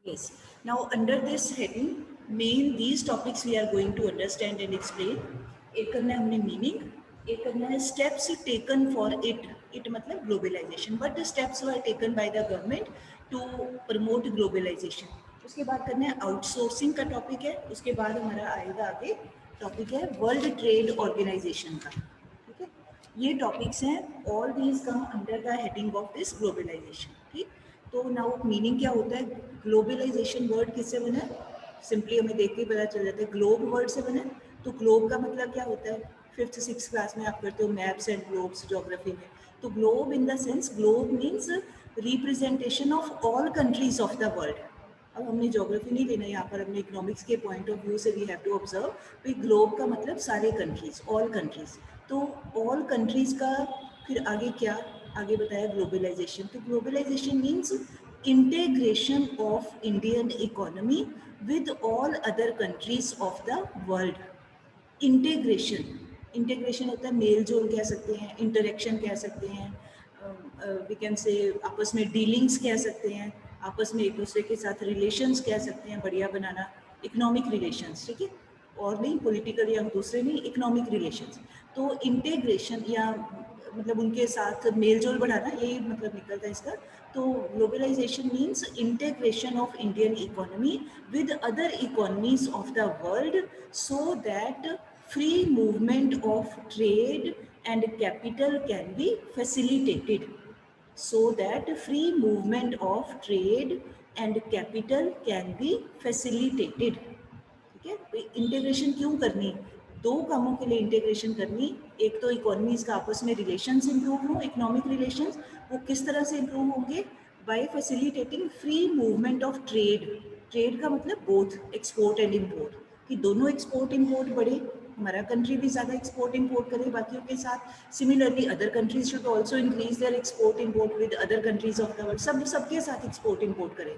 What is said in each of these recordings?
Yes. Now, under this heading, main these topics we are going to understand and explain. एक करना है हमने meaning, एक करना है steps taken for it. It मतलब globalization. What steps were taken by the government to promote globalization? उसके बाद करना है outsourcing का topic है. उसके बाद हमारा आएगा आगे topic है World Trade Organization का. ठीक है? ये topics हैं. All these come under the heading of this globalization. ठीक? तो नाउ मीनिंग क्या होता है? ग्लोबलाइजेशन वर्ड किससे बना है? सिंपली हमें देख के पता चल जाता है, ग्लोब वर्ड से बना है. तो ग्लोब का मतलब क्या होता है? 5th 6th क्लास में आप करते हो मैप्स एंड ग्लोब्स ज्योग्राफी में. तो globe in the sense, globe means representation of all countries of the world. अब हमने ज्योग्राफी नहीं लेना यहाँ पर, हमने इकोनॉमिक्स के पॉइंट ऑफ व्यू से वी हैव टू ऑब्जर्व. भाई ग्लोब का मतलब सारे कंट्रीज, ऑल कंट्रीज. तो ऑल कंट्रीज का फिर आगे क्या आगे बताया? ग्लोबलाइजेशन. तो globalisation means integration of Indian economy with all other countries of the world. Integration, integration होता है मेल जोल कह सकते हैं, इंटरेक्शन कह सकते हैं, वी कैन से आपस में डीलिंग्स कह सकते हैं, आपस में एक दूसरे के साथ रिलेशंस कह सकते हैं, बढ़िया बनाना, इकोनॉमिक रिलेशंस. ठीक है, और नहीं पॉलिटिकल या दूसरे नहीं, इकोनॉमिक रिलेशंस. तो इंटीग्रेशन या मतलब उनके साथ मेलजोल बढ़ाना, यही मतलब निकलता है इसका. तो globalisation means integration of Indian economy with other economies of the world so that free movement of trade and capital can be facilitated. So that free movement of trade and capital can be facilitated. ठीक है, integration क्यों करनी? दो कामों के लिए integration करनी. एक तो इकोनॉमीज का आपस में रिलेशंस इंप्रूव हो, इकोनॉमिक रिलेशंस. वो किस तरह से इंप्रूव होंगे? By facilitating free movement of trade. Trade का मतलब बोथ एक्सपोर्ट एंड इम्पोर्ट, कि दोनों एक्सपोर्ट इम्पोर्ट बढ़े, हमारा कंट्री भी ज़्यादा एक्सपोर्ट इम्पोर्ट करे बाकियों के साथ. Similarly other countries should also increase their export import with other countries of the world. सबके साथ एक्सपोर्ट इम्पोर्ट करें.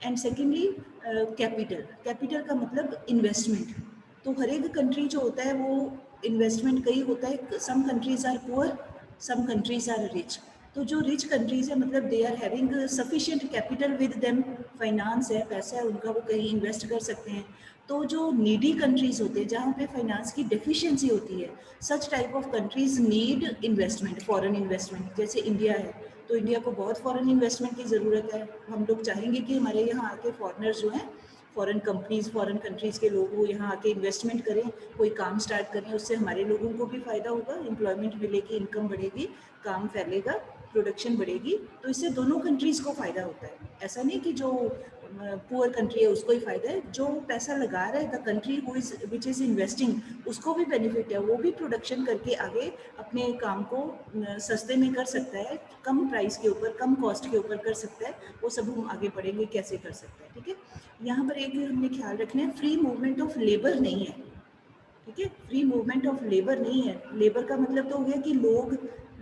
And secondly capital. कैपिटल का मतलब इन्वेस्टमेंट. तो हर एक कंट्री जो होता है वो इन्वेस्टमेंट कई होता है. Some countries are poor, some countries are rich. तो जो रिच कंट्रीज है मतलब they are having sufficient capital with them, finance है, पैसा है उनका, वो कहीं इन्वेस्ट कर सकते हैं. तो जो नीडी कंट्रीज होते हैं जहाँ पे फाइनेंस की डेफिशिएंसी होती है, such type of countries need investment, foreign investment. जैसे इंडिया है तो इंडिया को बहुत फॉरेन इन्वेस्टमेंट की ज़रूरत है. हम लोग चाहेंगे कि हमारे यहाँ आके फॉरेनर्स जो हैं, फॉरेन कंपनीज, फॉरेन कंट्रीज के लोग वो यहाँ आके इन्वेस्टमेंट करें, कोई काम स्टार्ट करें. उससे हमारे लोगों को भी फ़ायदा होगा, एम्प्लॉयमेंट मिलेगी, इनकम बढ़ेगी, काम फैलेगा, प्रोडक्शन बढ़ेगी. तो इससे दोनों कंट्रीज़ को फ़ायदा होता है. ऐसा नहीं कि जो पुअर कंट्री है उसको ही फ़ायदा है, जो पैसा लगा रहा है the country who is which is investing उसको भी बेनिफिट है. वो भी प्रोडक्शन करके आगे अपने काम को सस्ते में कर सकता है, कम प्राइस के ऊपर, कम कॉस्ट के ऊपर कर सकता है. वो सब हम आगे पढ़ेंगे कैसे कर सकते हैं. ठीक है, यहाँ पर एक हमने ख्याल रखना है, फ्री मूवमेंट ऑफ लेबर नहीं है. ठीक है, फ्री मूवमेंट ऑफ लेबर नहीं है. लेबर का मतलब तो हो गया कि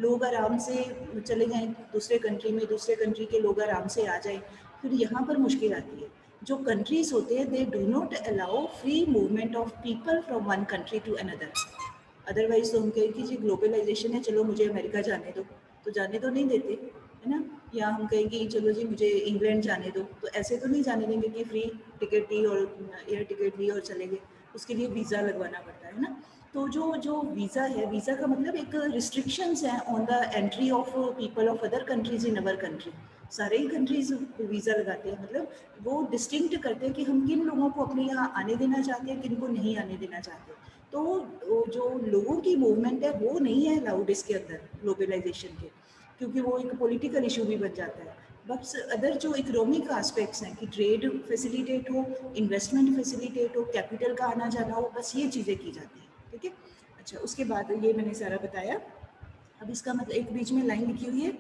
लोग आराम से चले जाएं दूसरे कंट्री में, दूसरे कंट्री के लोग आराम से आ जाएं. फिर यहाँ पर मुश्किल आती है. जो कंट्रीज होते हैं they do not allow free movement of people from one country to another. Otherwise तो हम कहें कि जी ग्लोबलाइजेशन है, चलो मुझे अमेरिका जाने दो, तो जाने तो नहीं देते है ना. या हम कहें कि चलो जी मुझे इंग्लैंड जाने दो, तो ऐसे तो नहीं जाने देंगे कि फ्री टिकट दी और एयर टिकट दी और चले गए. उसके लिए वीज़ा लगवाना पड़ता है ना. तो जो वीज़ा है, वीज़ा का मतलब एक रिस्ट्रिक्शंस हैं on the entry of people of other countries in our country. सारे ही कंट्रीज वीज़ा लगाते हैं, मतलब वो डिस्टिंक्ट करते हैं कि हम किन लोगों को अपने यहाँ आने देना चाहते हैं, किन को नहीं आने देना चाहते. तो जो लोगों की मूवमेंट है वो नहीं है अलाउड इसके अंदर ग्लोबलाइजेशन के, क्योंकि वो एक पॉलिटिकल इशू भी बन जाता है. बट अदर जो इकोनॉमिक आस्पेक्ट्स हैं कि ट्रेड फैसिलिटेट हो, इन्वेस्टमेंट फैसिलिटेट हो, कैपिटल का आना जाना हो, बस ये चीज़ें की जाती हैं. ठीक है, अच्छा उसके बाद ये मैंने सारा बताया. अब इसका मतलब एक बीच में लाइन लिखी हुई है,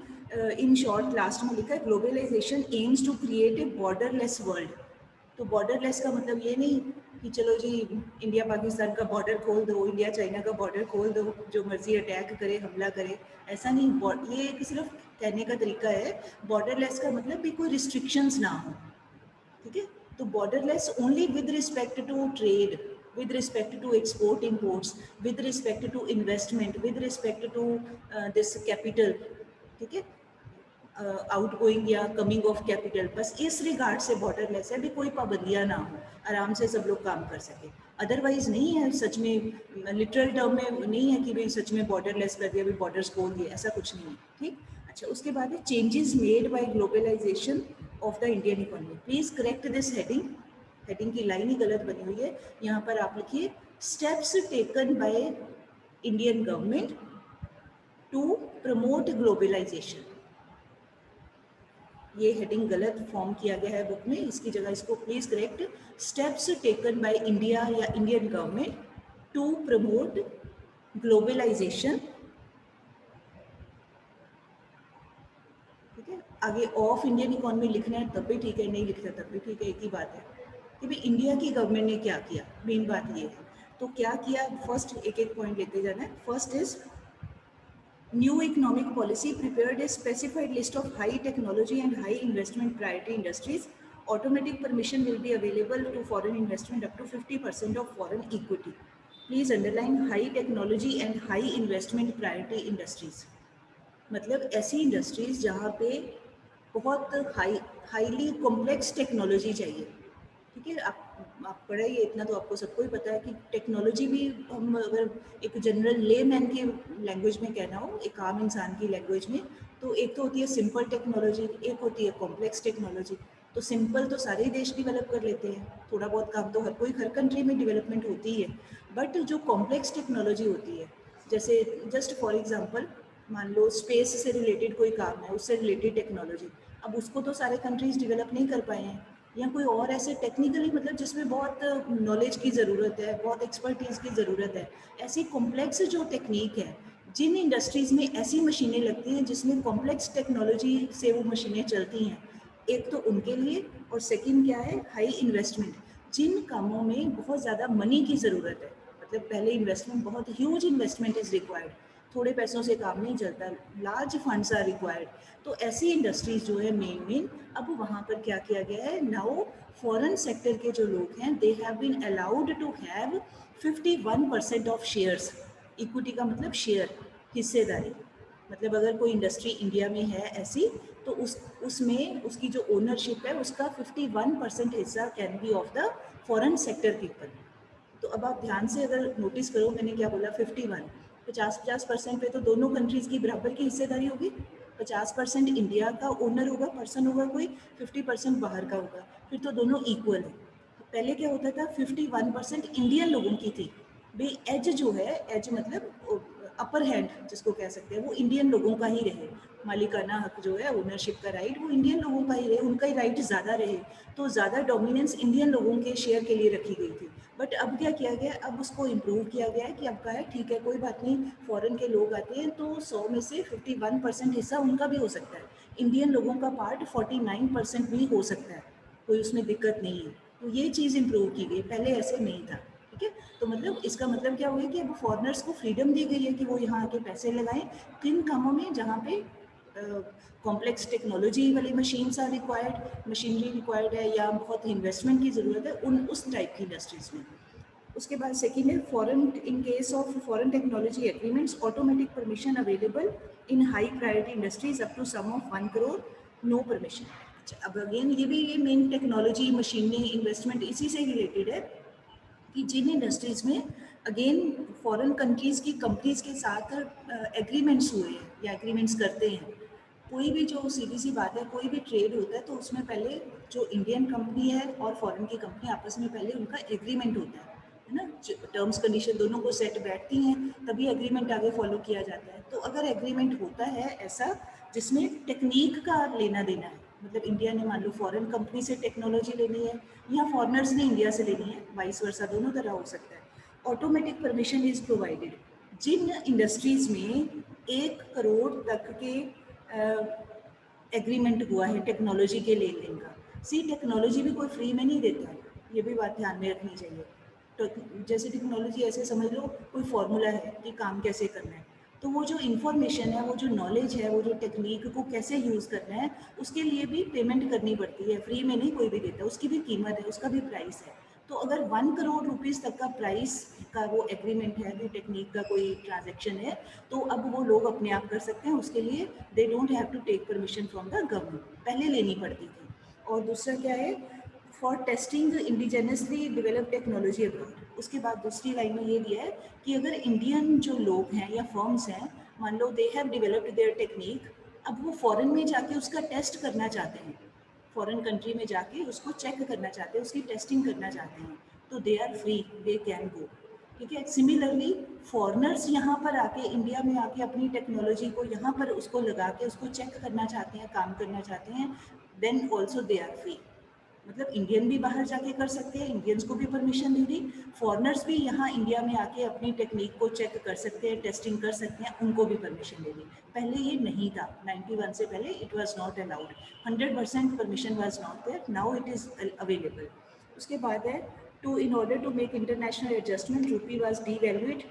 इन शॉर्ट लास्ट में लिखा है, globalisation aims to create a borderless world. तो बॉर्डरलेस का मतलब ये नहीं कि चलो जी इंडिया पाकिस्तान का बॉर्डर खोल दो, इंडिया चाइना का बॉर्डर खोल दो, जो मर्जी अटैक करे, हमला करे, ऐसा नहीं. ये एक सिर्फ कहने का तरीका है. बॉर्डरलेस का मतलब भी कोई रिस्ट्रिक्शंस ना हो. ठीक है, तो borderless only with respect to trade, with respect to export imports, with respect to investment, with respect to this capital. ठीक है, आउट गोइंग या कमिंग ऑफ कैपिटल, बस इस रिगार्ड से बॉर्डरलेस है, भी कोई पाबंदियाँ ना हो, आराम से सब लोग काम कर सके। अदरवाइज नहीं है सच में, लिटरल टर्म में नहीं है कि भाई सच में बॉर्डरलेस कर दिया, भाई बॉर्डर्स खोल दिए, ऐसा कुछ नहीं है। ठीक, अच्छा, उसके बाद है changes made by globalization of the Indian economy. Please correct this heading, heading की लाइन ही गलत बनी हुई है, यहाँ पर आप लिखिए steps taken by Indian government to promote globalization. ये हेडिंग गलत फॉर्म किया गया है बुक में, इसकी जगह इसको please correct, steps taken by India या Indian government to promote globalization. ठीक है, आगे ऑफ इंडियन इकोनॉमी लिखना है तब भी ठीक है, नहीं लिखना तब भी ठीक है, एक ही बात है कि भाई इंडिया की गवर्नमेंट ने क्या किया, मेन बात ये है। तो क्या किया, फर्स्ट एक एक पॉइंट लेते जाना है। First is new economic policy prepared a specified list of high technology and high investment priority industries. Automatic permission will be available to foreign investment up to 50% of foreign equity. Please underline high technology and high investment priority industries. मतलब ऐसी industries जहाँ पे बहुत highly complex technology चाहिए। ठीक है, आप पढ़ाइए, इतना तो आपको सबको ही पता है कि टेक्नोलॉजी भी, हम अगर एक जनरल लेमैन की लैंग्वेज में कहना हो, एक आम इंसान की लैंग्वेज में, तो एक तो होती है सिंपल टेक्नोलॉजी, एक होती है कॉम्प्लेक्स टेक्नोलॉजी। तो सिंपल तो सारे देश डेवलप कर लेते हैं, थोड़ा बहुत काम तो हर कंट्री में डेवलपमेंट होती है, बट जो कॉम्प्लेक्स टेक्नोलॉजी होती है, जैसे जस्ट फॉर एग्जांपल मान लो स्पेस से रिलेटेड कोई काम है, उससे रिलेटेड टेक्नोलॉजी, अब उसको तो सारे कंट्रीज डेवलप नहीं कर पाए हैं, या कोई और ऐसे टेक्निकली मतलब जिसमें बहुत नॉलेज की ज़रूरत है, बहुत एक्सपर्टीज़ की ज़रूरत है, ऐसी कॉम्प्लेक्स जो टेक्निक है, जिन इंडस्ट्रीज़ में ऐसी मशीनें लगती हैं जिसमें कॉम्प्लेक्स टेक्नोलॉजी से वो मशीनें चलती हैं, एक तो उनके लिए, और सेकंड क्या है, हाई इन्वेस्टमेंट, जिन कामों में बहुत ज़्यादा मनी की ज़रूरत है, मतलब पहले इन्वेस्टमेंट, बहुत ह्यूज इन्वेस्टमेंट इज़ रिक्वायर्ड, थोड़े पैसों से काम नहीं चलता, लार्ज फंड्स आर रिक्वायर्ड। तो ऐसी इंडस्ट्रीज जो है मेन, अब वहाँ पर क्या किया गया है, नाउ फॉरेन सेक्टर के जो लोग हैं, they have been allowed to have 51% of shares. Equity का मतलब शेयर, हिस्सेदारी, मतलब अगर कोई इंडस्ट्री इंडिया में है ऐसी, तो उसमें उसकी जो ओनरशिप है उसका 51% हिस्सा can be of the foreign sector people. तो अब आप ध्यान से अगर नोटिस करो, मैंने क्या बोला, 51, 50% पे तो दोनों कंट्रीज की बराबर की हिस्सेदारी होगी। 50% इंडिया का ओनर होगा, पर्सन होगा कोई, 50% बाहर का होगा, फिर तो दोनों इक्वल है। पहले क्या होता था, 51% इंडियन लोगों की थी भाई, एज जो है, एज मतलब अपर हैंड जिसको कह सकते हैं, वो इंडियन लोगों का ही रहे, मालिकाना हक जो है, ओनरशिप का राइट, वो इंडियन लोगों का ही रहे, उनका ही राइट ज़्यादा रहे, तो ज़्यादा डोमिनेंस इंडियन लोगों के शेयर के लिए रखी गई थी। बट अब क्या किया गया, अब उसको इम्प्रूव किया गया है कि अब कहा है ठीक है, कोई बात नहीं, फॉरेन के लोग आते हैं तो 100 में से 51% हिस्सा उनका भी हो सकता है, इंडियन लोगों का पार्ट 49% भी हो सकता है, कोई उसमें दिक्कत नहीं है। तो ये चीज़ इम्प्रूव की गई, पहले ऐसे नहीं था। ठीक है, तो मतलब इसका मतलब क्या हुआ कि अब फॉरेनर्स को फ्रीडम दी गई है कि वो यहाँ आके पैसे लगाएं किन कामों में, जहाँ पे कॉम्प्लेक्स टेक्नोलॉजी वाली machines are required, machinery required है, या बहुत इन्वेस्टमेंट की ज़रूरत है उस टाइप की इंडस्ट्रीज में। उसके बाद सेकेंड है foreign, in case of foreign technology agreements, automatic permission available in high priority industries up to sum of 1 crore, no permission. अच्छा, अब अगेन ये मेन टेक्नोलॉजी, मशीनरी, इन्वेस्टमेंट इसी से रिलेटेड है कि जिन इंडस्ट्रीज़ में अगेन फॉरेन कंट्रीज़ की कंपनीज के साथ एग्रीमेंट्स हुए हैं या एग्रीमेंट्स करते हैं, कोई भी जो सीधी सी बात है, कोई भी ट्रेड होता है तो उसमें पहले जो इंडियन कंपनी है और फॉरेन की कंपनी आपस में पहले उनका एग्रीमेंट होता है ना, टर्म्स कंडीशन दोनों को सेट बैठती हैं, तभी एग्रीमेंट आगे फॉलो किया जाता है। तो अगर एग्रीमेंट होता है ऐसा जिसमें टेक्निक का लेना देना है, मतलब इंडिया ने मान लो फॉरेन कंपनी से टेक्नोलॉजी लेनी है या फॉरेनर्स ने इंडिया से लेनी है, वाइस वर्सा, दोनों तरह हो सकता है, ऑटोमेटिक परमिशन इज प्रोवाइडेड। जिन इंडस्ट्रीज में 1 करोड़ तक के एग्रीमेंट हुआ है टेक्नोलॉजी के लेन देन का, सी टेक्नोलॉजी भी कोई फ्री में नहीं देता है, ये भी बात ध्यान में रखनी चाहिए। तो जैसे टेक्नोलॉजी ऐसे समझ लो कोई फॉर्मूला है कि काम कैसे करना है, तो वो जो इन्फॉर्मेशन है, वो जो नॉलेज है, वो जो टेक्निक को कैसे यूज़ करना है, उसके लिए भी पेमेंट करनी पड़ती है, फ्री में नहीं कोई भी देता, उसकी भी कीमत है, उसका भी प्राइस है। तो अगर 1 करोड़ रुपीस तक का प्राइस का वो एग्रीमेंट है, वो टेक्निक का कोई ट्रांजेक्शन है, तो अब वो लोग अपने आप कर सकते हैं। उसके लिए they don't have to take permission from the government, पहले लेनी पड़ती थी। और दूसरा क्या है, for testing indigenously develop technology abroad. उसके बाद दूसरी लाइन में ये दिया है कि अगर इंडियन जो लोग हैं या फर्म्स हैं, मान लो they have developed their technique, अब वो फॉरेन में जाके उसका टेस्ट करना चाहते हैं, फॉरेन कंट्री में जाके उसको चेक करना चाहते हैं, उसकी टेस्टिंग करना चाहते हैं, तो they are free, they can go. ठीक है। सिमिलरली फॉरेनर्स यहाँ पर आके, इंडिया में आके अपनी टेक्नोलॉजी को यहाँ पर उसको लगा के उसको चेक करना चाहते हैं, काम करना चाहते हैं, then also they are free. मतलब इंडियन भी बाहर जाके कर सकते हैं, इंडियंस को भी परमिशन दे दी, फॉरेनर्स भी यहाँ इंडिया में आके अपनी टेक्निक को चेक कर सकते हैं, टेस्टिंग कर सकते हैं, उनको भी परमिशन दे दी। पहले ये नहीं था, 91 से पहले it was not allowed, 100% permission was not there, now it is available. उसके बाद है two in order to make international adjustment rupee was devalued.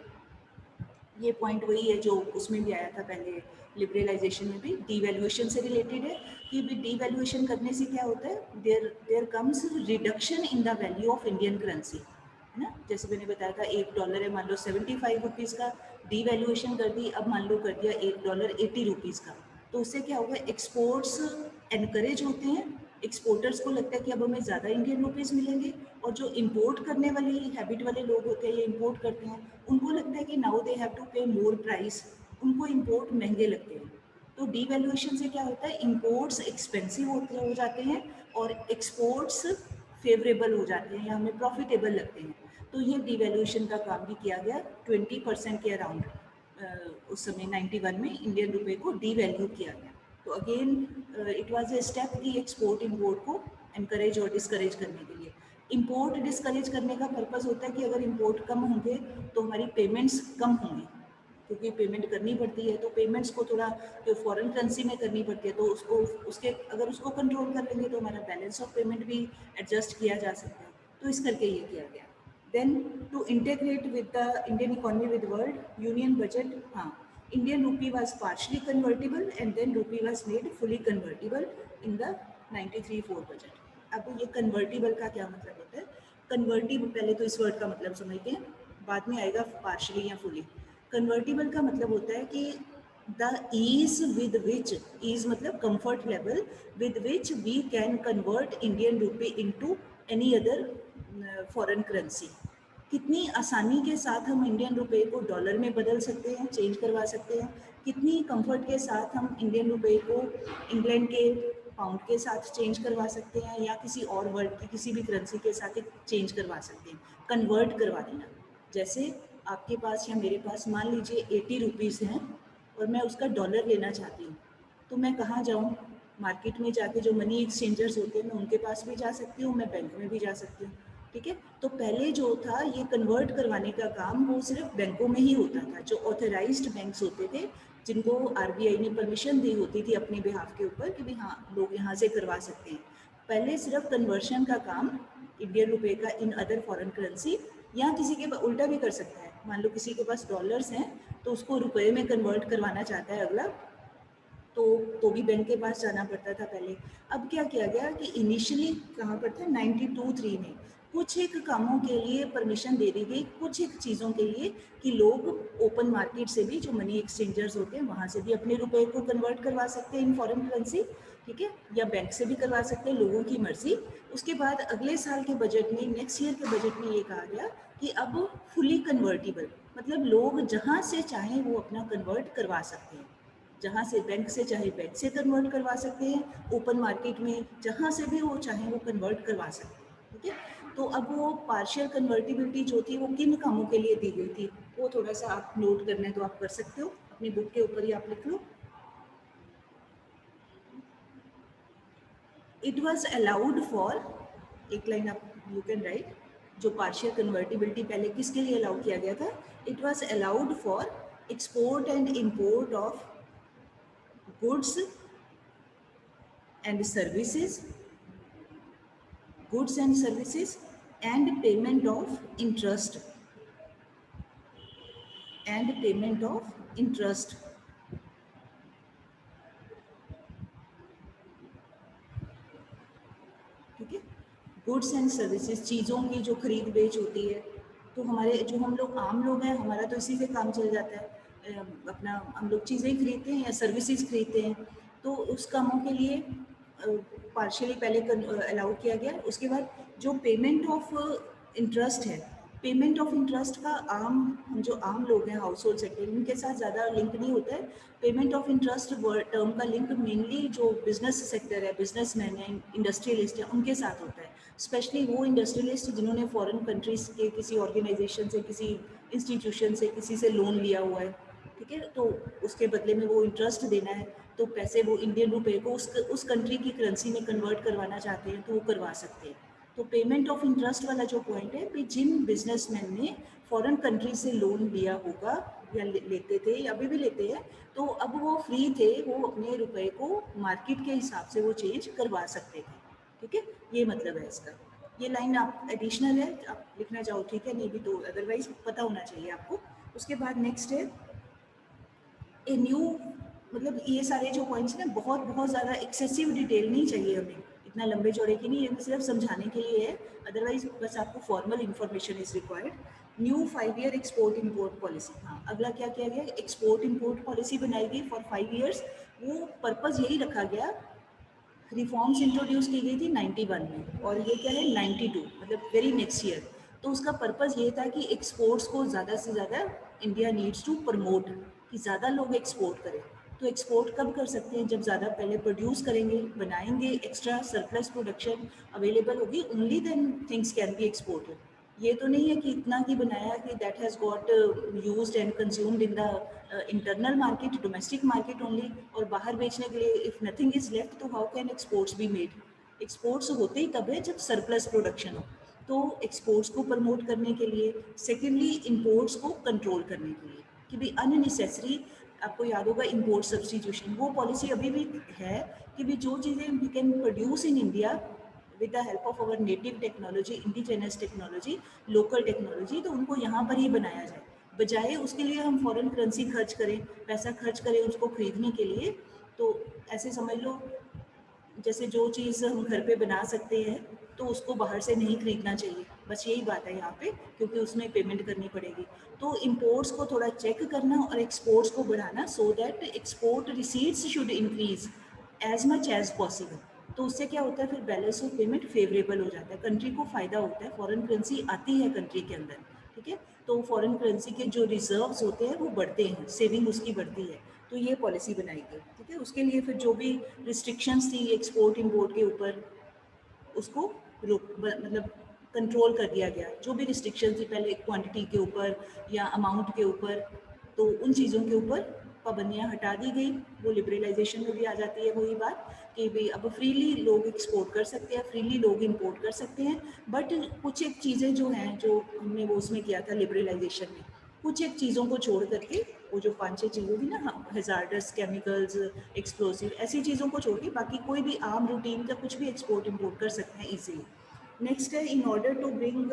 ये पॉइंट वही है जो उसमें भी आया था पहले, लिबरलाइजेशन में भी डीवैल्यूएशन से रिलेटेड है कि भी डीवैल्यूएशन करने से क्या होता है, there there comes reduction in the value of Indian currency, है ना। जैसे मैंने बताया था $1 है मान लो 75 रुपीज़ का, डीवैल्यूएशन कर दी, अब मान लो कर दिया $1 80 रुपीज़ का, तो उससे क्या होगा, एक्सपोर्ट्स एनकरेज होते हैं, एक्सपोर्टर्स को लगता है कि अब हमें ज़्यादा इंडियन रुपीज़ मिलेंगे, और जो इंपोर्ट करने वाली हैबिट वाले लोग होते हैं या इंपोर्ट करते हैं, उनको लगता है कि नाउ दे हैव टू पे मोर प्राइस, उनको इंपोर्ट महंगे लगते हैं। तो डीवैल्यूएशन से क्या होता है, इंपोर्ट्स एक्सपेंसिव होते हो जाते हैं और एक्सपोर्ट्स फेवरेबल हो जाते हैं या हमें प्रॉफिटेबल लगते हैं। तो ये डीवैल्यूएशन का काम भी किया गया 20% के अराउंड, उस समय 91 में इंडियन रुपए को डीवैल्यू किया गया। तो again it was a step कि एक्सपोर्ट इंपोर्ट को एनकरेज और डिस्करेज करने के लिए। इंपोर्ट डिस्करेज करने का पर्पज़ होता है कि अगर इंपोर्ट कम होंगे तो हमारी पेमेंट्स कम होंगी, क्योंकि पेमेंट करनी पड़ती है, तो पेमेंट्स को थोड़ा जो फॉरेन करेंसी में करनी पड़ती है, तो उसको उसके अगर उसको कंट्रोल कर लेंगे तो हमारा बैलेंस ऑफ पेमेंट भी एडजस्ट किया जा सकता है। तो इस करके ये किया गया। Then to integrate with the Indian economy with world union budget, हाँ, Indian rupee was partially convertible and then rupee was made fully convertible in the 93-4 budget. अब ये कन्वर्टिबल का क्या मतलब होता है, कन्वर्टिबल पहले तो इस वर्ड का मतलब समझते हैं, बाद में आएगा पार्शली या फुली। कन्वर्टिबल का मतलब होता है कि the ease with which, ease मतलब comfort level, with which we can convert Indian rupee into any other foreign currency. कितनी आसानी के साथ हम इंडियन रुपए को डॉलर में बदल सकते हैं, चेंज करवा सकते हैं, कितनी कंफर्ट के साथ हम इंडियन रुपए को इंग्लैंड के पाउंड के साथ चेंज करवा सकते हैं या किसी और वर्ल्ड की किसी भी करेंसी के साथ चेंज करवा सकते हैं, कन्वर्ट करवा देना। जैसे आपके पास या मेरे पास मान लीजिए 80 रुपीज़ हैं और मैं उसका डॉलर लेना चाहती हूँ, तो मैं कहाँ जाऊँ, मार्केट में जाके जो मनी एक्सचेंजर्स होते हैं मैं उनके पास भी जा सकती हूँ, मैं बैंक में भी जा सकती हूँ। ठीक है। तो पहले जो था ये कन्वर्ट करवाने का काम वो सिर्फ बैंकों में ही होता था, जो ऑथराइज्ड बैंक्स होते थे, जिनको आरबीआई ने परमिशन दी होती थी अपने बिहाफ के ऊपर कि भाई हाँ लोग यहाँ से करवा सकते हैं। पहले सिर्फ कन्वर्शन का काम इंडियन रुपए का इन अदर फॉरेन करेंसी, या किसी के उल्टा भी कर सकता है, मान लो किसी के पास डॉलर्स हैं तो उसको रुपए में कन्वर्ट करवाना चाहता है अगला, तो भी बैंक के पास जाना पड़ता था पहले। अब क्या किया गया कि इनिशियली कहाँ पर था, 92-3 में कुछ एक कामों के लिए परमिशन दे दी गई, कुछ एक चीज़ों के लिए, कि लोग ओपन मार्केट से भी, जो मनी एक्सचेंजर्स होते हैं वहाँ से भी अपने रुपए को कन्वर्ट करवा सकते हैं इन फॉरेन करेंसी। ठीक है। या बैंक से भी करवा सकते हैं, लोगों की मर्जी। उसके बाद अगले साल के बजट में, नेक्स्ट ईयर के बजट में ये कहा गया कि अब फुली कन्वर्टिबल, मतलब लोग जहाँ से चाहें वो अपना कन्वर्ट करवा सकते हैं, जहाँ से बैंक से चाहे बैंक से कन्वर्ट करवा सकते हैं, ओपन मार्केट में जहाँ से भी वो चाहें वो कन्वर्ट करवा सकते हैं। ठीक है। तो अब वो पार्शियल कन्वर्टिबिलिटी जो थी वो किन कामों के लिए दी गई थी, वो थोड़ा सा आप नोट करना है तो आप कर सकते हो, अपनी बुक के ऊपर ही आप लिख लो। इट वॉज अलाउड फॉर, एक लाइन आप यू कैन राइट, जो पार्शियल कन्वर्टिबिलिटी पहले किसके लिए अलाउ किया गया था, it was allowed for export and import of goods and services, goods and services, and payment of interest, and payment of interest. ठीक है। गुड्स एंड सर्विसेज, चीज़ों की जो खरीद बेच होती है, तो हमारे जो हम लोग आम लोग हैं, हमारा तो इसी से काम चल जाता है, अपना हम लोग चीज़ें ही खरीदते हैं या सर्विसेज खरीदते हैं, तो उस कामों के लिए पार्शियली पहले अलाउ किया गया। उसके बाद जो पेमेंट ऑफ इंटरेस्ट है, पेमेंट ऑफ इंटरेस्ट का जो आम लोग हैं हाउस होल्ड सेक्टर, उनके साथ ज़्यादा लिंक नहीं होता है। पेमेंट ऑफ इंटरेस्ट टर्म का लिंक मेनली जो बिजनेस सेक्टर है, बिजनेसमैन है, इंडस्ट्रियलिस्ट है, उनके साथ होता है। स्पेशली वो इंडस्ट्रियलिस्ट जिन्होंने फॉरेन कंट्रीज के किसी ऑर्गेनाइजेशन से, किसी इंस्टीट्यूशन से, किसी से लोन लिया हुआ है, ठीक है, तो उसके बदले में वो इंटरेस्ट देना है, तो पैसे वो इंडियन रुपए को उस कंट्री की करेंसी में कन्वर्ट करवाना चाहते हैं तो वो करवा सकते हैं। तो पेमेंट ऑफ इंटरेस्ट वाला जो पॉइंट है कि जिन बिजनेसमैन ने फॉरेन कंट्री से लोन लिया होगा या लेते थे या अभी भी लेते हैं, तो अब वो फ्री थे, वो अपने रुपए को मार्केट के हिसाब से वो चेंज करवा सकते थे, ठीक है, ये मतलब है इसका। ये लाइन आप एडिशनल है, आप लिखना चाहो ठीक है, नहीं भी तो अदरवाइज पता होना चाहिए आपको। उसके बाद नेक्स्ट है ए न्यू, मतलब ये सारे जो पॉइंट्स ना बहुत बहुत ज़्यादा एक्सेसिव डिटेल नहीं चाहिए हमें, इतना लंबे चौड़े की नहीं, ये सिर्फ समझाने के लिए है, अदरवाइज बस आपको formal information is required. New 5 year export import policy, हाँ अगला क्या किया गया, एक्सपोर्ट इंपोर्ट पॉलिसी बनाई गई फॉर 5 ईयर्स। वो पर्पज़ यही रखा गया, रिफॉर्म्स इंट्रोड्यूस की गई थी 91 में और ये क्या है 92, मतलब वेरी नेक्स्ट ईयर। तो उसका पर्पज़ ये था कि एक्सपोर्ट्स को ज़्यादा से ज़्यादा इंडिया नीड्स टू प्रमोट, कि ज़्यादा लोग एक्सपोर्ट करें। तो एक्सपोर्ट कब कर सकते हैं, जब ज़्यादा पहले प्रोड्यूस करेंगे, बनाएंगे, एक्स्ट्रा सरप्लस प्रोडक्शन अवेलेबल होगी, only then things can be exported. ये तो नहीं है कि इतना ही बनाया कि that has got used and consumed in the internal market, domestic market only, और बाहर बेचने के लिए इफ़ नथिंग इज लेफ्ट तो how can exports be made. Exports होते ही तब है जब सरप्लस प्रोडक्शन हो। तो एक्सपोर्ट्स को प्रमोट करने के लिए, सेकेंडली इंपोर्ट्स को कंट्रोल करने के लिए, कि भाई अननेसेसरी, आपको याद होगा इंपोर्ट सब्सटीट्यूशन, वो पॉलिसी अभी भी है कि भी जो चीज़ें we can produce in India with the help of our native technology, indigenous technology, local technology, तो उनको यहाँ पर ही बनाया जाए, बजाय उसके लिए हम फॉरेन करेंसी खर्च करें, पैसा खर्च करें उसको खरीदने के लिए। तो ऐसे समझ लो जैसे जो चीज़ हम घर पे बना सकते हैं तो उसको बाहर से नहीं खरीदना चाहिए, बस यही बात है यहाँ पे, क्योंकि उसमें पेमेंट करनी पड़ेगी। तो इंपोर्ट्स को थोड़ा चेक करना और एक्सपोर्ट्स को बढ़ाना, so that export receipts should increase as much as possible. तो उससे क्या होता है, फिर बैलेंस ऑफ पेमेंट फेवरेबल हो जाता है, कंट्री को फ़ायदा होता है, फॉरेन करेंसी आती है कंट्री के अंदर, ठीक है, तो फॉरेन करेंसी के जो रिजर्व्स होते हैं वो बढ़ते हैं, सेविंग उसकी बढ़ती है। तो ये पॉलिसी बनाई गई, ठीक है। उसके लिए फिर जो भी रिस्ट्रिक्शंस थी एक्सपोर्ट इंपोर्ट के ऊपर, उसको मतलब कंट्रोल कर दिया गया। जो भी रिस्ट्रिक्शन थी पहले क्वांटिटी के ऊपर या अमाउंट के ऊपर, तो उन चीज़ों के ऊपर पाबंदियाँ हटा दी गई। वो लिबरलाइजेशन में भी आ जाती है वही बात कि भाई अब फ्रीली लोग एक्सपोर्ट कर सकते हैं, फ्रीली लोग इंपोर्ट कर सकते हैं, बट कुछ एक चीज़ें जो हैं, जो हमने वो उसमें किया था लिबरलाइजेशन में, कुछ एक चीज़ों को छोड़ करके, वो जो 5-6 चीज़ें थी ना, हेजार्डस केमिकल्स, एक्सप्लोसिव, ऐसी चीज़ों को छोड़ के बाकी कोई भी आम रूटीन का कुछ भी एक्सपोर्ट इंपोर्ट कर सकते हैं ईजिली। नेक्स्ट है, in order to bring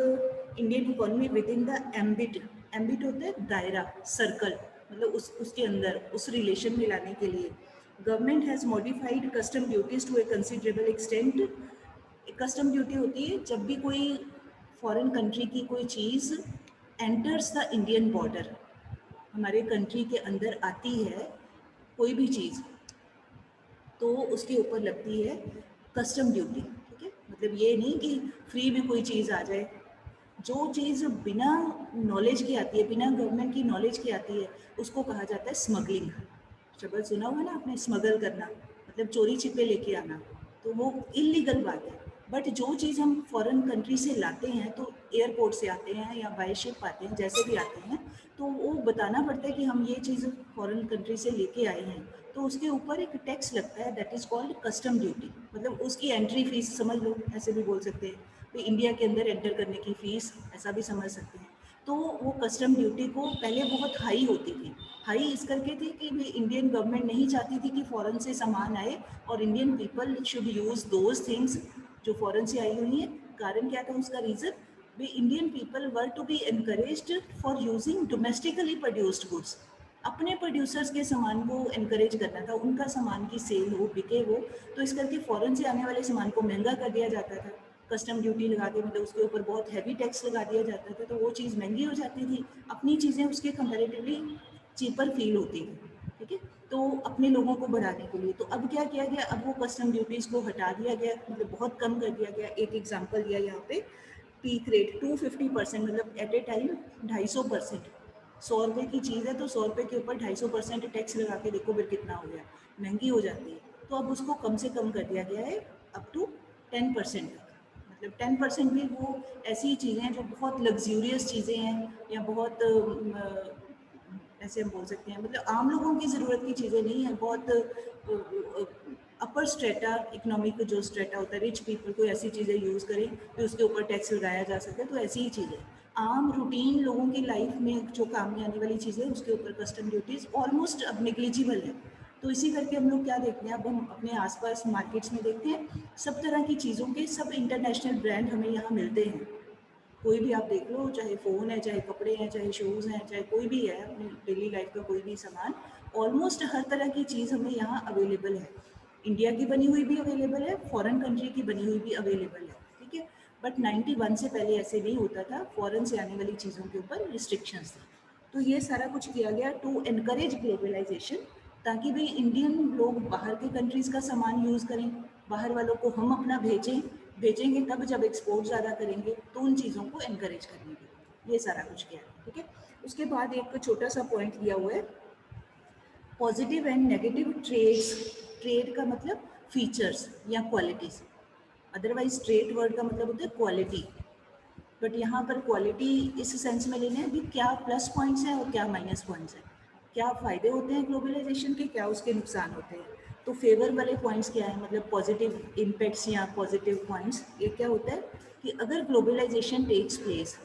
Indian economy within the ambit, ambit होता है दायरा, सर्कल, मतलब उसके अंदर उस रिलेशन में लाने के लिए government has modified custom duties to a considerable extent. Custom duty होती है जब भी कोई फॉरेन कंट्री की कोई चीज़ एंटर्स द इंडियन बॉर्डर, हमारे कंट्री के अंदर आती है कोई भी चीज़, तो उसके ऊपर लगती है कस्टम ड्यूटी, ठीक है। मतलब ये नहीं कि फ्री में कोई चीज़ आ जाए, जो चीज़ बिना नॉलेज की आती है, बिना गवर्नमेंट की नॉलेज की आती है, उसको कहा जाता है स्मगलिंग। शब्द सुना हुआ ना आपने, स्मगल करना, मतलब चोरी छिपे लेके आना, तो वो इलीगल बात है। बट जो चीज़ हम फॉरेन कंट्री से लाते हैं, तो एयरपोर्ट से आते हैं या बाय शिप आते हैं, जैसे भी आते हैं, तो वो बताना पड़ता है कि हम ये चीज़ फॉरेन कंट्री से लेके आए हैं, तो उसके ऊपर एक टैक्स लगता है, that is called custom duty. मतलब उसकी एंट्री फीस समझ लो, ऐसे भी बोल सकते हैं, तो इंडिया के अंदर एंटर करने की फ़ीस, ऐसा भी समझ सकते हैं। तो वो कस्टम ड्यूटी को पहले बहुत हाई होती थी, हाई इस करके थी कि भाई इंडियन गवर्नमेंट नहीं चाहती थी कि फ़ॉरेन से सामान आए और Indian people should use those things जो फ़ॉरेन से आई हुई हैं। कारण क्या था उसका रीज़न, भाई Indian people were to be encouraged for using domestically produced goods, अपने प्रोड्यूसर्स के सामान को एनकरेज करना था, उनका सामान की सेल हो, बिके वो, तो इस करके फ़ॉरेन से आने वाले सामान को महंगा कर दिया जाता था। कस्टम ड्यूटी लगा के मतलब उसके ऊपर बहुत हैवी टैक्स लगा दिया जाता था, तो वो चीज़ महंगी हो जाती थी, अपनी चीज़ें उसके कंपैरेटिवली चीपर फील होती थी, ठीक है। तो अपने लोगों को बढ़ाने के लिए तो अब क्या किया गया, अब वो कस्टम ड्यूटीज़ को हटा दिया गया, मतलब बहुत कम कर दिया गया। एक एग्जाम्पल दिया यहाँ पे, पीक रेट 250%, मतलब एट ए टाइम 250%। 100 रुपये की चीज़ है तो 100 रुपये के ऊपर 250% टैक्स लगा के देखो फिर कितना हो गया, महंगी हो जाती है। तो अब उसको कम से कम कर दिया गया है अप टू 10% तक। मतलब 10% भी वो ऐसी चीज़ें हैं जो बहुत लग्जूरियस चीज़ें हैं या बहुत ऐसे हम बोल सकते हैं, मतलब आम लोगों की ज़रूरत की चीज़ें नहीं है, बहुत अपर स्ट्रेटा, इकोनॉमिक जो स्ट्रेटा होता है, रिच पीपल को ऐसी चीज़ें यूज़ करें कि उसके ऊपर टैक्स लगाया जा सके, तो ऐसी ही चीज़ें आम रूटीन लोगों की लाइफ में जो काम में आने वाली चीज़ें उसके ऊपर कस्टम ड्यूटीज़ ऑलमोस्ट अब नेग्लिजिबल है। तो इसी करके हम लोग क्या देखते हैं, अब हम अपने आसपास मार्केट्स में देखते हैं सब तरह की चीज़ों के सब इंटरनेशनल ब्रांड हमें यहाँ मिलते हैं। कोई भी आप देख लो, चाहे फ़ोन है, चाहे कपड़े हैं, चाहे शूज़ हैं, चाहे कोई भी है अपनी डेली लाइफ का कोई भी सामान, ऑलमोस्ट हर तरह की चीज़ हमें यहाँ अवेलेबल है। इंडिया की बनी हुई भी अवेलेबल है, फॉरेन कंट्री की बनी हुई भी अवेलेबल है, ठीक है। बट 91 से पहले ऐसे नहीं होता था, फॉरेन से आने वाली चीज़ों के ऊपर रिस्ट्रिक्शंस थे। तो ये सारा कुछ किया गया टू एनकरेज ग्लोबलाइजेशन, ताकि भाई इंडियन लोग बाहर के कंट्रीज़ का सामान यूज़ करें, बाहर वालों को हम अपना भेजेंगे तब जब एक्सपोर्ट ज़्यादा करेंगे, तो उन चीज़ों को एनकरेज करेंगे। ये सारा कुछ किया है, ठीक है। उसके बाद एक छोटा सा पॉइंट दिया हुआ है, positive and negative trades. Trade का मतलब फीचर्स या क्वालिटीज़, अदरवाइज ट्रेड वर्ड का मतलब होता है क्वालिटी, बट यहाँ पर क्वालिटी इस सेंस में लेना है कि क्या प्लस पॉइंट्स हैं और क्या माइनस पॉइंट्स हैं, क्या फ़ायदे होते हैं ग्लोबलाइजेशन के, क्या उसके नुकसान होते हैं। तो फेवर वाले पॉइंट्स क्या है, मतलब पॉजिटिव इम्पैक्ट्स या पॉजिटिव पॉइंट्स, ये क्या होता है कि अगर ग्लोबलाइजेशन टेक्स प्लेस,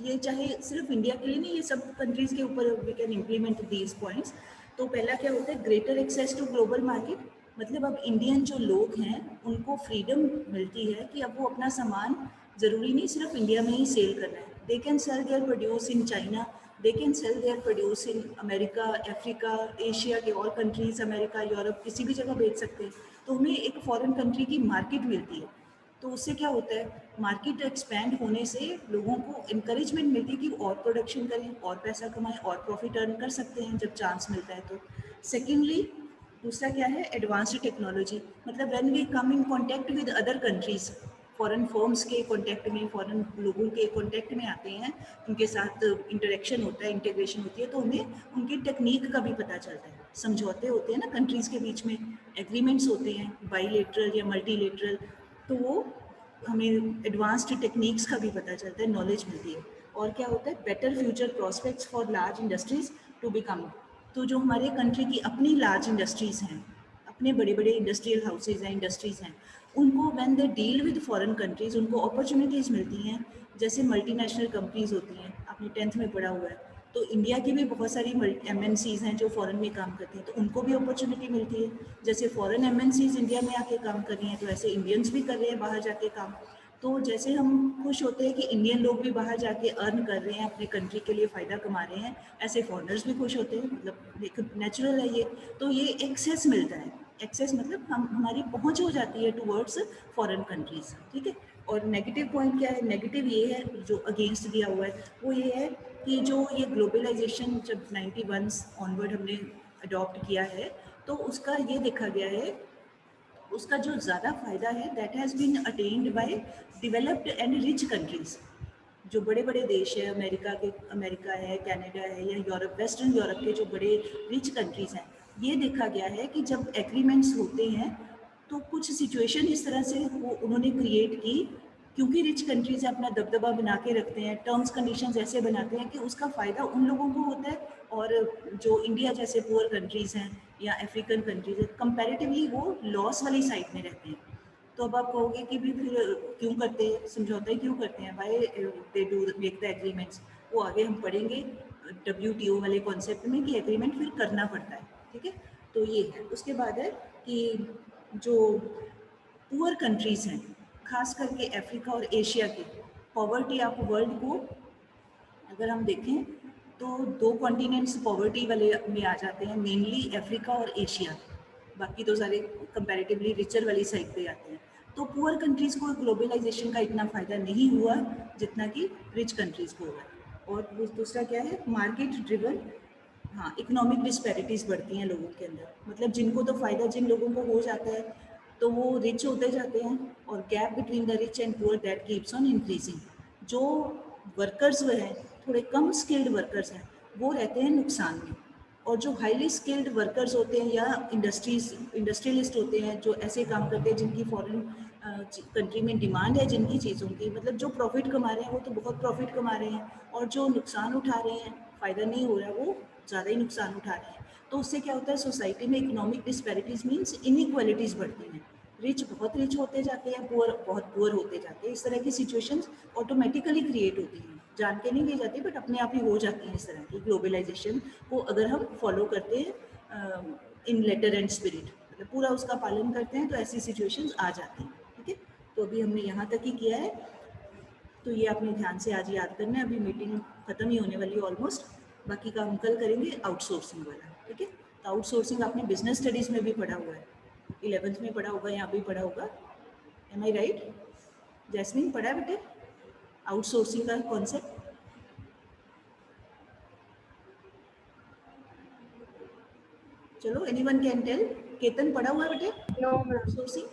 ये चाहे सिर्फ इंडिया के लिए नहीं, ये सब कंट्रीज़ के ऊपर we can implement these points. तो पहला क्या होता है, greater access to global market, मतलब अब इंडियन जो लोग हैं उनको फ्रीडम मिलती है कि अब वो अपना सामान ज़रूरी नहीं सिर्फ इंडिया में ही सेल करना है, they can sell their produce in China, they can sell their produce in America, Africa, Asia के और कंट्रीज़, अमेरिका, यूरोप, किसी भी जगह बेच सकते हैं। तो उन्हें एक फॉरेन कंट्री की मार्केट मिलती है। तो उससे क्या होता है, मार्केट एक्सपैंड होने से लोगों को इंकरेजमेंट मिलती है कि और प्रोडक्शन करें, और पैसा कमाएं, और प्रॉफिट अर्न कर सकते हैं जब चांस मिलता है तो। सेकेंडली, दूसरा क्या है, एडवांस्ड टेक्नोलॉजी, मतलब when we come in contact with other countries, foreign firms के कांटेक्ट में, फॉरेन लोगों के कांटेक्ट में आते हैं, उनके साथ इंटरेक्शन होता है, इंटीग्रेशन होती है, तो हमें उनकी टेक्निक का भी पता चलता है। समझौते होते हैं ना कंट्रीज़ के बीच में, एग्रीमेंट्स होते हैं बाईलेटरल या मल्टीलेटरल, तो वो हमें एडवांस्ड टेक्निक्स का भी पता चलता है, नॉलेज मिलती है। और क्या होता है, better future prospects for large industries to become. तो जो हमारे कंट्री की अपनी लार्ज इंडस्ट्रीज़ हैं, अपने बड़े बड़े इंडस्ट्रियल हाउसेज हैं, इंडस्ट्रीज़ हैं, उनको when they deal with foreign countries उनको अपॉर्चुनिटीज़ मिलती हैं। जैसे मल्टीनेशनल कंपनीज़ होती हैं, आपने 10th में पढ़ा हुआ है, तो इंडिया की भी बहुत सारी MNCs हैं जो फॉरेन में काम करती हैं, तो उनको भी अपॉर्चुनिटी मिलती है। जैसे फॉरेन MNCs इंडिया में आके काम कर रही हैं, तो ऐसे इंडियंस भी कर रहे हैं बाहर जाके काम। तो जैसे हम खुश होते हैं कि इंडियन लोग भी बाहर जाके अर्न कर रहे हैं, अपने कंट्री के लिए फ़ायदा कमा रहे हैं, ऐसे फॉरेनर्स भी खुश होते हैं, मतलब एक नेचुरल है ये। तो ये एक्सेस मिलता है, एक्सेस मतलब हम हमारी पहुंच हो जाती है टुवर्ड्स फॉरेन कंट्रीज़, ठीक है। और नेगेटिव पॉइंट क्या है, नेगेटिव ये है जो अगेंस्ट दिया हुआ है, वो ये है कि जो ये ग्लोबलाइजेशन जब 91 ऑनवर्ड हमने अडॉप्ट किया है, तो उसका ये देखा गया है, उसका जो ज़्यादा फ़ायदा है that has been attained by developed and rich countries. जो बड़े बड़े देश है, अमेरिका है, कनाडा है, या यूरोप, वेस्टर्न यूरोप के जो बड़े रिच कंट्रीज़ हैं, ये देखा गया है कि जब एग्रीमेंट्स होते हैं तो कुछ सिचुएशन इस तरह से वो उन्होंने क्रिएट की, क्योंकि रिच कंट्रीज अपना दबदबा बना के रखते हैं, टर्म्स कंडीशंस ऐसे बनाते हैं कि उसका फ़ायदा उन लोगों को होता है, और जो इंडिया जैसे पुअर कंट्रीज़ हैं या अफ्रीकन कंट्रीज हैं, कंपैरेटिवली वो लॉस वाली साइड में रहते हैं। तो अब आप कहोगे कि भी फिर क्यों करते हैं समझौता, ही क्यों करते हैं भाई, they do make the agreements. वो आगे हम पढ़ेंगे WTO वाले कॉन्सेप्ट में कि एग्रीमेंट फिर करना पड़ता है, ठीक है। तो ये है। उसके बाद है कि जो पुअर कंट्रीज़ हैं, खास करके अफ्रीका और एशिया के, पॉवर्टी ऑफ वर्ल्ड को अगर हम देखें तो दो कॉन्टिनेंट्स पॉवर्टी वाले में आ जाते हैं, मेनली अफ्रीका और एशिया, बाकी तो सारे कंपैरेटिवली रिचर वाली साइड पे आते हैं। तो पुअर कंट्रीज को ग्लोबलाइजेशन का इतना फायदा नहीं हुआ जितना कि रिच कंट्रीज को हुआ। और दूसरा क्या है, मार्केट ड्रिवन, हाँ, इकोनॉमिक डिस्पैरिटीज बढ़ती हैं लोगों के अंदर, मतलब जिनको तो फायदा जिन लोगों को हो जाता है तो वो रिच होते जाते हैं, और gap between the rich and poor that keeps on increasing. जो वर्कर्स वो हैं, थोड़े कम स्किल्ड वर्कर्स हैं, वो रहते हैं नुकसान में, और जो हाईली स्किल्ड वर्कर्स होते हैं या इंडस्ट्रियलिस्ट होते हैं, जो ऐसे काम करते हैं जिनकी फॉरेन कंट्री में डिमांड है जिनकी चीज़ों की, मतलब जो प्रॉफिट कमा रहे हैं वो तो बहुत प्रॉफिट कमा रहे हैं, और जो नुकसान उठा रहे हैं, फ़ायदा नहीं हो रहा, वो ज़्यादा ही नुकसान उठा रहे हैं। तो उससे क्या होता है, सोसाइटी में इकोनॉमिक डिस्पैरिटीज मीन्स इनइक्वालिटीज़ बढ़ती हैं, रिच बहुत रिच होते जाते हैं, पुअर बहुत पुअर होते जाते हैं। इस तरह की सिचुएशंस ऑटोमेटिकली क्रिएट होती हैं, जान के नहीं की जाती, बट अपने आप ही हो जाती हैं इस तरह की ग्लोबलाइजेशन को अगर हम फॉलो करते हैं इन लेटर एंड स्पिरिट, मतलब पूरा उसका पालन करते हैं, तो ऐसी सिचुएशंस आ जाती हैं। ठीक है, तो अभी हमने यहाँ तक ही किया है, तो ये आपने ध्यान से आज याद करना है। अभी मीटिंग खत्म ही होने वाली है ऑलमोस्ट, बाकी का हम कल करेंगे आउटसोर्सिंग वाला। ठीक है, तो आउटसोर्सिंग आपने बिजनेस स्टडीज़ में भी पढ़ा हुआ है, 11th में पढ़ा होगा, यहाँ भी पढ़ा होगा। एम आई राइट? जैस्मिन पढ़ा है बेटे आउटसोर्सिंग का कॉन्सेप्ट? चलो, एनीवन कैन टेल। केतन पढ़ा हुआ है बेटे no ma'am, outsourcing?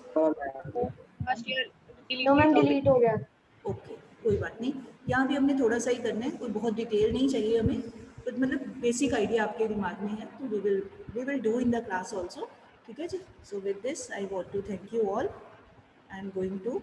First year delete हो गया। ओके, कोई बात नहीं, यहाँ भी हमने थोड़ा सा ही करना है, कोई बहुत डिटेल नहीं चाहिए हमें, तो मतलब बेसिक आइडिया आपके दिमाग में है, तो we will do in the class also. ठीक है जी, so with this I want to thank you all. I am going to